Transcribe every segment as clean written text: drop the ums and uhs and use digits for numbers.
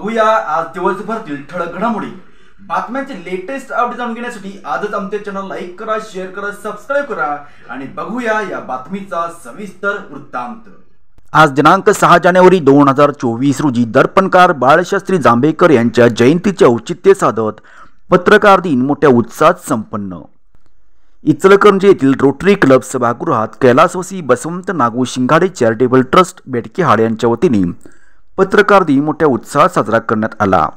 बघूया आज दिवसभरातील ठळक घडामोडी। बातम्यांचे लेटेस्ट अपडेट जाणून घेण्यासाठी आजच आमचे चॅनल लाईक करा, शेअर करा, सबस्क्राइब करा आणि बघूया या बातमीचा सविस्तर वृत्तांत। आज दिनांक 6 जानेवारी 2024 रोजी दर्पणकार बाळशास्त्री जांभेकर यांच्या जयंतीचे औचित्य साधत पत्रकार दिन मोठ्या उत्साहात संपन्न। इचलकरंजी येथील रोटरी क्लब सभागृहात कैलासवासी बसवंत नागू शिंगाडे चॅरिटेबल ट्रस्ट बेडकेहाड यांच्या वतीने पत्रकार दिन मोठ्या उत्साहात साजरा करण्यात आला।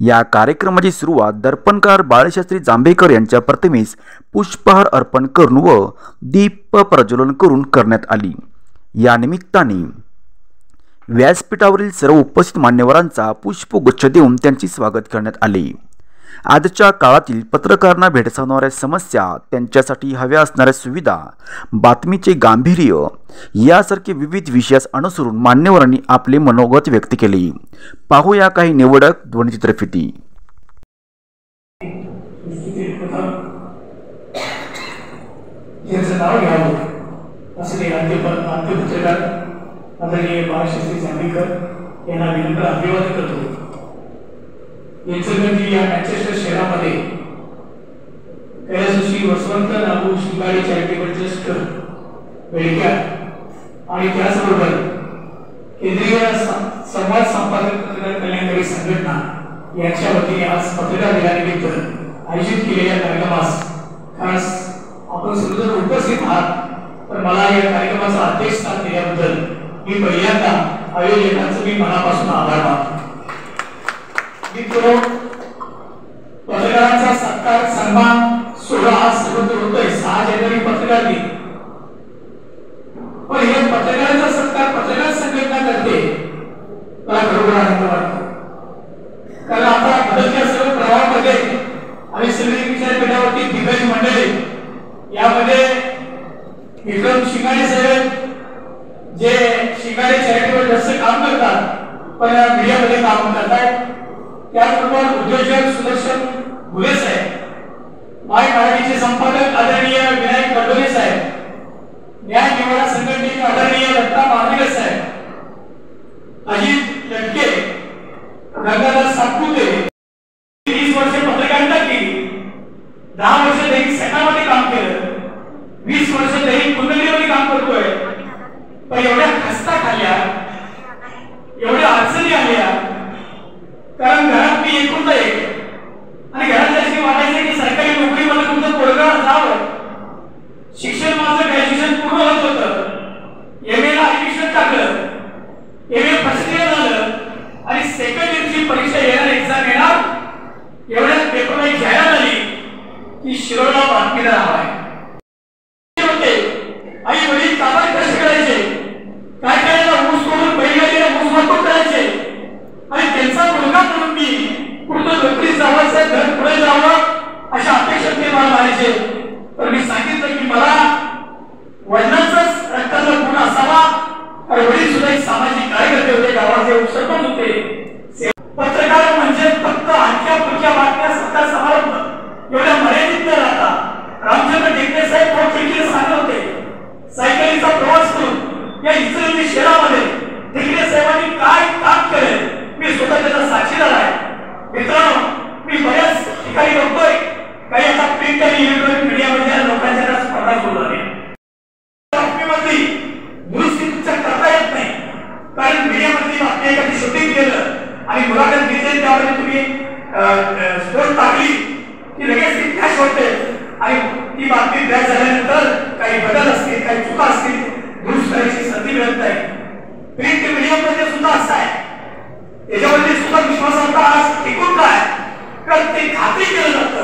या कार्यक्रमाची सुरुवात दर्पणकार बाळशास्त्री जांभेकर यांच्या प्रतिमेस पुष्पहार अर्पण करून व दीप प्रज्वलन करून करण्यात आली। या निमित्ताने व्यासपीठावरील सर्व उपस्थित मान्यवरांचा पुष्पगुच्छ देऊन त्यांचे स्वागत करण्यात आले। आजच्या काळातील पत्रकारांना भेडसावणाऱ्या समस्या, त्यांच्यासाठी हव्या असणाऱ्या सुविधा, बातमीचे गांभीर्य यासारखे विविध विषयास अनुसरून मान्यवरांनी आपले मनोगत व्यक्त केले। पाहूया काही निवडक ध्वनिचित्रफिती। बाळशास्त्री जांभेकर यांना विनम्र अभिवादन करतो। इचलकरंजी या मॅनचेस्टर शहरामध्ये कैलासवासी बसवंत नागू शिंगाडे चॅरिटेबल ट्रस्ट बेडकेहाड आणि त्याचबरोबर केंद्रीय संवाद संपादक पत्रकार कल्याणकारी संघटना यांच्या वतीने आज पत्रकार दिनानिमित्त आयोजित केलेल्या कार्यक्रमास खास आपण सर्वजण उपस्थित आहात। तर मला या कार्यक्रमाचा अध्यक्षस्थान दिल्याबद्दल मी पहिल्यांदा आयोजकांचे मी मनापासून आभार मानतो। पत्रकारांचा सत्कार सन्मान सोहळा आज सर्वत्र होतोय 6 जानेवारी पत्रकार दिन। पण हे पत्रकारांचा सत्कार पत्रकार संघटना करते, मला खरोखर आनंद वाटतो। कारण आता बदलत्या सर्व प्रवाहामध्ये आणि सगळी विचारपीठावरती दिग्गज मंडळी यामध्ये विक्रम शिंगाडे साहेब जे शिंगाडे चॅरिटेबल ट्रस्टचे काम करतात पण मीडियामध्ये काम करतात, त्याचबरोबर उद्योजक सुदर्शन भुले साहेब, माय मराठीचे संपादक आदरणीय विनायक कडोले साहेब, न्याय निवाडा संघटनेचे आदरणीय दत्ता मांडलेकर साहेब, अजित लटके, गंगाधर सातपुते 30 वर्षे पत्रकारिता केली, 10 वर्ष दैनिक सकाळमध्ये काम केलं, 20 वर्ष दैनिक कुंडलीमध्ये काम करतोय। पण एवढ्या खस्ता खाल्ल्या, एवढ्या अडचणी आल्या, कारण घरात मी एकूणच एक आणि घरात अशी वाटायचं की सरकारी नोकरीमध्ये तुमचं पोरगं जावं। शिक्षण माझं ग्रॅज्युएशन पूर्ण होत होतं, एमए ला ऍडमिशन टाकलं, एमए फर्स्ट इयर झालं आणि सेकंड इयरची परीक्षा येणार, एक्झाम येणार, एवढ्याच पेपरला एक जाहिरात आली की शिरोळला बातमीदार हवाय। आई वडील कामात कष्ट करायचे, काय करायला ऊस तोडून बैलगाडीला ऊस वाटप करायचे आणि त्यांचा मुलगा म्हणून मी कुठं नोकरीत जावं, घर पुढे जावं अशा अपेक्षा ते मला मानायचे। तर मी सांगितलं की मला वडिलांचाच रक्ताचा गुण असावा, आणि वडील सुद्धा एक सामाजिक कार्यकर्ते होते, गावाचे सरपंच होते। पत्रकार म्हणजे फक्त हलक्या फुलक्या बातम्या, सत्ता समारंभ एवढ्या मर्यादित न राहता रामचंद्र टेकले साहेब पोटखिडकीला सांगत होते, सायकलीचा प्रवास करून या इचलकरंजी शहरामध्ये टेकले साहेबांनी काय काम केले मी स्वतः त्याचा साक्षीदार आहे। मित्रांनो, मी बऱ्याच ठिकाणी बघतोय काही आता प्रिंट आणि इलेक्ट्रॉनिक मीडियामध्ये लोकांच्या स्पर्धा सुरू झाली। बातमीमधली दुरुस्ती तुमच्या करता येत नाही, कारण मीडियामधली बातमी एखादी शूटिंग केलं आणि मुलाखत घेतली, त्यामध्ये तुम्ही स्पोर्ट टाकली की लगेच ती फ्लॅश होते आणि ती बातमी फ्लॅश झाल्यानंतर काही बदल असतील, काही चुका असतील, दुरुस्त करायची संधी मिळत नाही। प्रिंट मीडियामध्ये सुद्धा असं आहे, याच्यामध्ये सुद्धा विश्वासार्हता आज टिकून काय तर ते खात्री केलं जातं,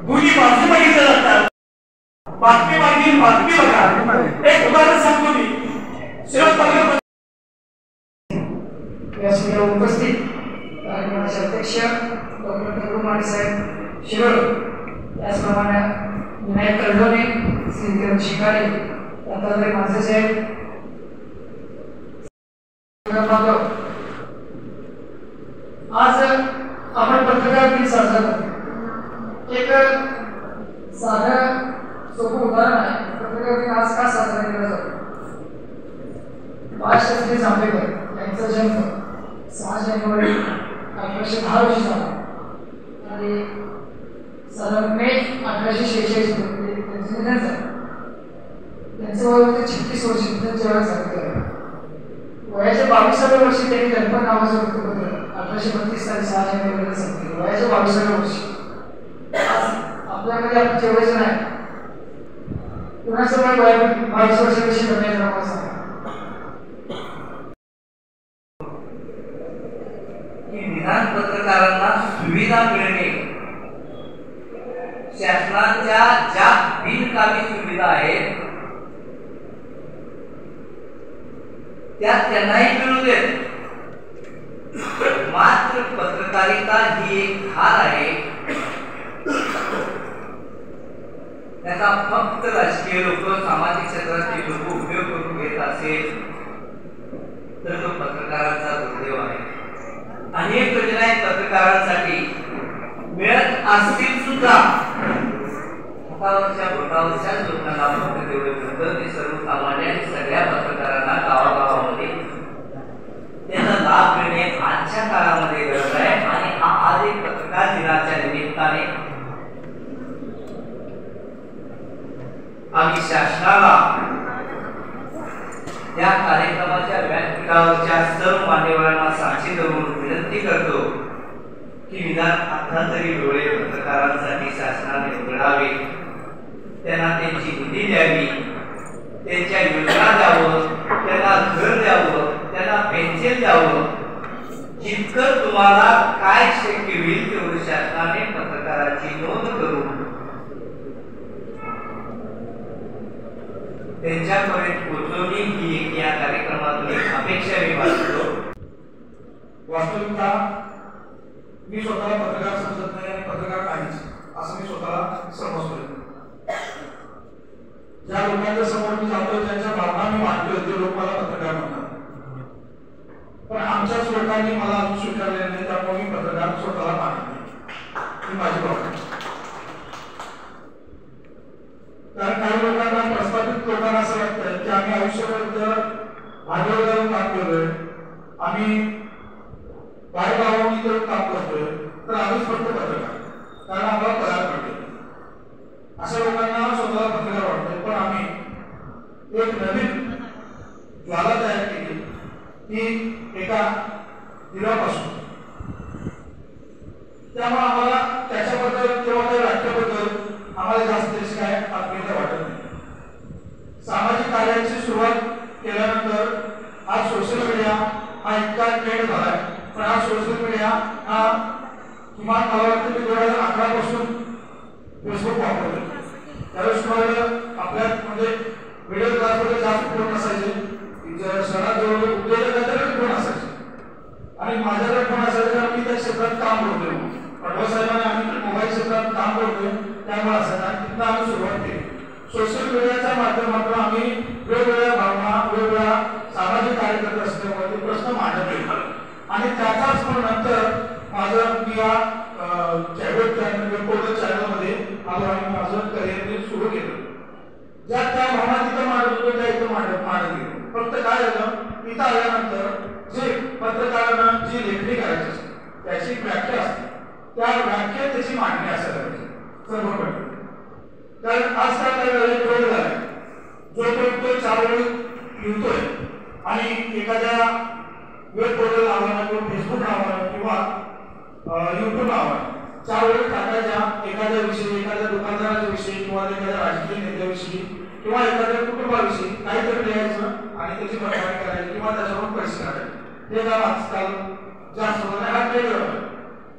दोन्ही बाजू बघितलं जातात। बातमी मागील बातमी बघा। एक उदाहरण सांगतो मी, या उपस्थित कार्यक्रमाचे अध्यक्ष डॉक्टर ठाकूर साहेब शिरोळ, त्याचप्रमाणे विनायक कडोले, श्री विक्रम शिंगाडे, दत्तात्रय मांजरे साहेब, आज आपण पत्रकार दिन साजरा करतो। एक साधं सोपं उदाहरण आहे, पत्रकार दिन आज का साजरा केला जातो। बाळशास्त्री जांभेकर यांचा जन्म 6 जानेवारी 1810 रोजी झाला आणि साधारण मे 1846 मध्ये त्यांचं निधन झालं. त्यांचं वय होतं 36 वर्ष. जेव्हा झालं वयाच्या 22व्या वर्षी त्यांनी दर्पण नावाचं वृत्तपत्र 1832 साली 6 जानेवारीला संपलं. वयाच्या 22व्या वर्षी आपल्यामध्ये आपण जेवायचं नाही. कुणाचं वय 22 वर्षापेक्षा कमी आहे नावाचं सांगा. निदान पत्रकारांना सुविधा मिळणे, शासनाच्या ज्या बिनकामी सुविधा आहेत त्या त्यांनाही मिळू देत. मात्र पत्रकारिता ही एक धार आहे, त्याचा फक्त राजकीय लोक, सामाजिक क्षेत्रातील लोक उपयोग करून घेत असेल तर तो पत्रकारांचा दुर्दैव आहे. अनेक योजना आहेत पत्रकारांसाठी, मिळत असतील सुद्धा हातावरच्या बोटावरच्या लोकांना फक्त तेवढे मिळतं. ते सर्वसामान्य आणि सगळ्या पत्रकारांना गावागावामध्ये त्याचा लाभ मिळणे आजच्या काळामध्ये गरज आहे. आणि हा आज एक पत्रकार दिनाच्या निमित्ताने आम्ही शासनाला या कार्यक्रमाच्या व्यासपीठावरच्या सर्व मान्यवरांना साक्षी धरून विनंती करतो की निदान आता तरी डोळे पत्रकारांसाठी शासनाने उघडावे, त्यांना त्यांची निधी द्यावी, त्यांच्या योजना द्यावं, त्यांना घर द्यावं, त्यांना पेन्शन द्यावं. जितकं तुम्हाला काय शक्य होईल तेवढं शासनाने पत्रकाराची नोंद करून त्यांच्यापर्यंत पोहोचवणे ही एक या कार्यक्रमातून एक अपेक्षा मी बाळगतो. वास्तविकता मी स्वतःला पत्रकार समजत नाही आणि पत्रकार नाहीच असं मी स्वतःला समजतोय. ज्या लोकांच्या समोर मी जातोय त्यांच्या भावना मी मांडतोय ते लोक मला पत्रकार म्हणतात, पण आमच्याच लोकांनी मला अजून स्वीकारलेलं नाही, त्यामुळे मी पत्रकार स्वतःला मानत नाही. ही माझी भावना. कारण काही लोकांना, प्रस्थापित लोकांना असं वाटतं की आम्ही आयुष्यभर भांडवल घालून काम केलोय, आम्ही बाहेरगावाहून इतर काम करतोय, तर आम्हीच फक्त पत्रकार, कारण आम्हाला पगार मिळते. अशा लोकांना स्वतःला पत्रकार वाटतोय. पण आम्ही एक नवीन ज्वाला तयार केली ती एका दिव्यापासून. त्यामुळे आम्हाला त्याच्याबद्दल किंवा त्या व्याख्याबद्दल आम्हाला जास्त त्याची काय आत्मीयता वाटत नाही. सामाजिक कार्याची सुरुवात केल्यानंतर आज सोशल मीडिया हा इतका ट्रेंड झालाय. पण हा सोशल मीडिया हा किमान मला वाटतं की 2011 पासून फेसबुक वापरतोय. त्यावेळेस आपल्या म्हणजे मिडल क्लासमध्ये जास्त फोन नसायचे, शहरात जवळ उद्योजकांच्याकडे फोन असायचे आणि माझ्याकडे फोन असायचे, कारण मी त्या क्षेत्रात काम करतोय. पटवा साहेबांनी आम्ही मोबाईल क्षेत्रात काम करतोय त्यामुळे असायचं आणि तिथं आम्ही सुरुवात केली. सोशल मीडियाच्या माध्यमातून आम्ही वेगवेगळ्या भावना, वेगवेगळ्या सामाजिक कार्यकर्ते असल्यामुळे ते प्रश्न मांडत गेलो आणि त्याचाच पण नंतर माझं मी या चॅनलमध्ये आलो आणि माझं करिअर सुरू केलं. ज्या त्या भावना तिथं मांडत होतो त्या इथं मांडत गेलो. फक्त काय झालं, इथं आल्यानंतर जे पत्रकारांना जी लेखणी करायची असते त्याची व्याख्या असते, त्या व्याख्या त्याची मांडणी असायला पाहिजे सर्व. कारण आज काय ट्रेंड झालाय, जो 4 वेळी लिहितोय आणि एखाद्या वेब पोर्टल नावानं किंवा फेसबुक नावानं किंवा युट्यूब नावानं 4 वेळी टाकायच्या एखाद्या विषयी, एखाद्या दुकानदाराच्या विषयी किंवा एखाद्या राजकीय नेत्याविषयी किंवा एखाद्या कुटुंबाविषयी काहीतरी लिहायचं आणि त्याची प्रकारे करायची किंवा त्याच्यावरून पैसे काढायचे. हे काम आजकाल जास्त होतं, हा ट्रेंड होता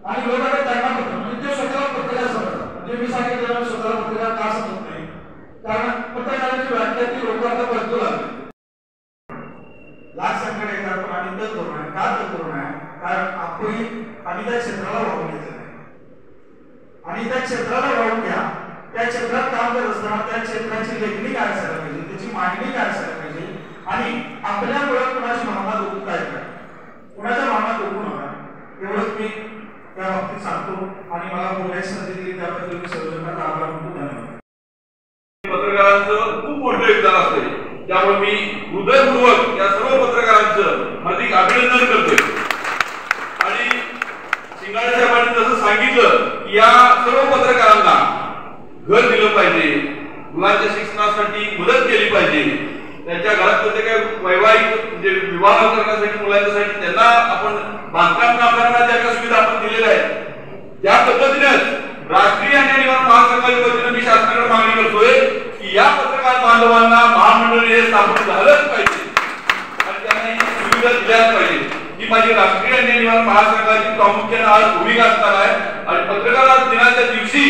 आणि लोकांना त्यांना पत्र म्हणजे ते स्वतःला पत्रकार समजतात. म्हणजे मी सांगितलं स्वतःला पत्रकार का समजत नाही, कारण पत्रकाराची व्याख्या ती लोक आता बदलू लागली. लाख संकट येतात पण आम्ही तर करू नये. का तर करू नये, कारण आम्ही त्या क्षेत्राला वाहून घेतलं नाही आणि त्या क्षेत्राला वाहून घ्या. त्या क्षेत्रात काम करत असताना त्या क्षेत्राची लेखणी काय असायला पाहिजे, त्याची मांडणी काय असायला पाहिजे आणि आपल्यामुळे कुणाची भावना दुखू काय कुणाच्या भावना दुखू नका एवढंच मी त्या बाबतीत सांगतो आणि मला बोलायची संधी दिली त्याबद्दल मी सर्वजणांना आभार मानतो. धन्यवाद. पत्रकारांचं खूप मोठं योगदान असते, त्यामुळे मी हृदयपूर्वक या सर्व पत्रकारांचं हार्दिक अभिनंदन करतोय आणि बांधकाम कामगारांना ज्या काही सुविधा आपण दिलेल्या आहेत त्या पद्धतीनेच राष्ट्रीय अन्याय निवारण महासंघाच्या वतीने मी शासनाकडे मागणी करतोय की या पत्रकार बांधवांना महामंडळ हे स्थापन झालंच पाहिजे आणि त्यांना ही सुविधा दिल्याच पाहिजे. ही माझी राष्ट्रीय अन्याय निवारण महासंघाची प्रामुख्याने आज भूमिका असणार आहे आणि पत्रकार दिनाच्या दिवशी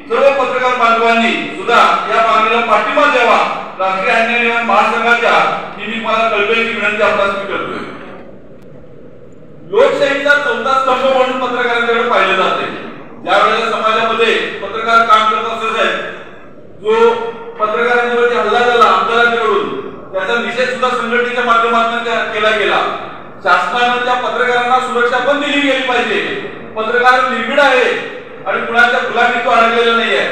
सर्व पत्रकार बांधवांनी सुद्धा या मागणीला पाठिंबा द्यावा. राष्ट्रीय अन्याय निवारण महासंघाच्या ही मी मला कळकळीची विनंती आपल्याला करतोय. लोकशाहीचा चौथा स्तंभ म्हणून पत्रकारांकडे पाहिले जाते. ज्या वेळेला समाजामध्ये पत्रकार काम करत असत जो पत्रकारांवरती हल्ला झाला आमदारांकडून त्याचा निषेध सुद्धा संघटनेच्या माध्यमातून केला गेला. शासनाने त्या पत्रकारांना सुरक्षा पण दिली गेली पाहिजे. पत्रकार निर्भीड आहे आणि कुणाच्या गुलामीत तो अडकलेला नाही आहे.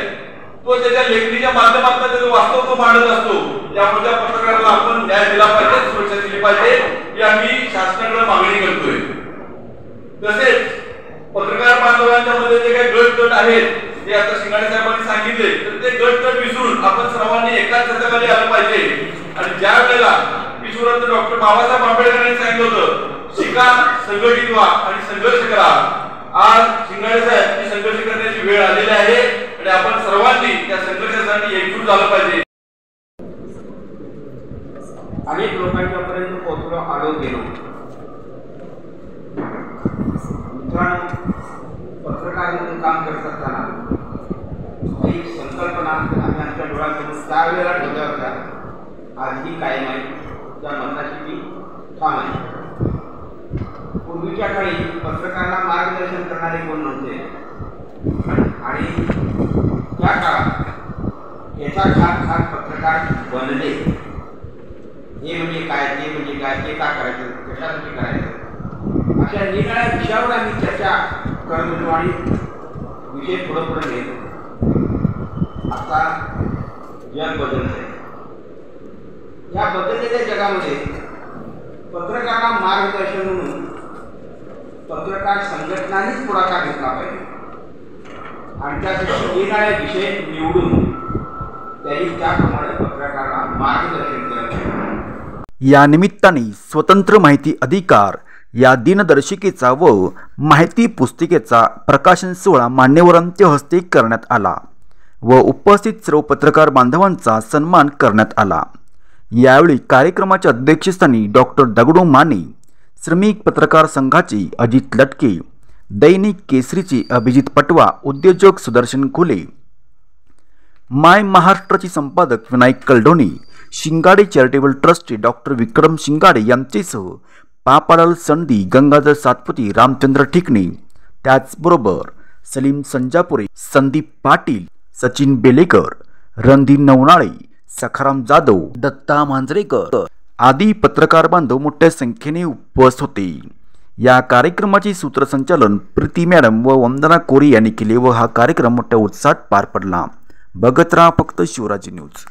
तो त्याच्या लेखणीच्या माध्यमातून त्याचं वास्तव तो मांडत असतो. त्यामुळे त्या पत्रकाराला आपण न्याय दिला पाहिजे, सुरक्षा दिली पाहिजे ही आम्ही शासनाकडे मागणी करतोय. तसेच पत्रकार बांधवांच्या मध्ये जे काही गट आहेत ते आता शिंगाडे साहेबांनी सांगितले तर ते गट विसरून आपण सर्वांनी एकाच छताखाली आलं पाहिजे. आणि ज्या वेळेला विश्वरत्न डॉक्टर बाबासाहेब आंबेडकरांनी सांगितलं होतं शिका, संघटित व्हा आणि संघर्ष करा. आज शिंगाडे साहेब ही संघर्ष करण्याची वेळ आलेली आहे आणि आपण सर्वांनी त्या संघर्षासाठी एकजूट झालं पाहिजे. अनेक लोकांच्या पर्यंत पोहोचलो आलो गेलो. पत्रकार म्हणून काम करत असताना एक संकल्पना आम्ही आमच्या डोळ्यासमोर त्यावेळेला ठेवल्या होत्या. आजही कायम आहे. त्या मताची मी ठाम आहे. पूर्वीच्या काळी पत्रकारांना मार्गदर्शन करणारे कोण नव्हते आणि त्या काळात याचा खात पत्रकार बनले. हे म्हणजे काय, ते म्हणजे काय, ते का करायचं, कशासाठी करायचं अशा निराळ्या विषयावर आम्ही चर्चा करत होतो आणि विषय पुढे नेत. आता जग बदलत आहे. या बदललेल्या जगामध्ये पत्रकारांना मार्गदर्शन म्हणून पत्रकार संघटनांनीच पुढाकार घेतला पाहिजे आणि त्यासाठी निराळे विषय निवडून त्यांनी त्याप्रमाणे पत्रकारांना मार्गदर्शन केलं पाहिजे. या निमित्ताने स्वतंत्र माहिती अधिकार या दिनदर्शिकेचा व माहिती पुस्तिकेचा प्रकाशन सोहळा मान्यवरांच्या हस्ते करण्यात आला व उपस्थित सर्व पत्रकार बांधवांचा सन्मान करण्यात आला. यावेळी कार्यक्रमाच्या अध्यक्षस्थानी डॉक्टर दगडू माने, श्रमिक पत्रकार संघाचे अजित लटके, दैनिक केसरीचे अभिजित पटवा, उद्योजक सुदर्शन खुले, माय महाराष्ट्राचे संपादक विनायक कलडोनी, शिंगाडे चॅरिटेबल ट्रस्टचे डॉक्टर विक्रम शिंगाडे यांचेसह पापाडल संधी, गंगाधर सातपुते, रामचंद्र ठिकणे, त्याचबरोबर सलीम संजापुरे, संदीप पाटील, सचिन बेलेकर, रणधीर नवनाळे, सखाराम जाधव, दत्ता मांजरेकर आदी पत्रकार बांधव मोठ्या संख्येने उपस्थित होते. या कार्यक्रमाचे सूत्रसंचालन प्रीती मॅडम व वंदना कोरी यांनी केले व हा कार्यक्रम मोठ्या उत्साहात पार पडला. बघत राहा फक्त शिवराजी न्यूज.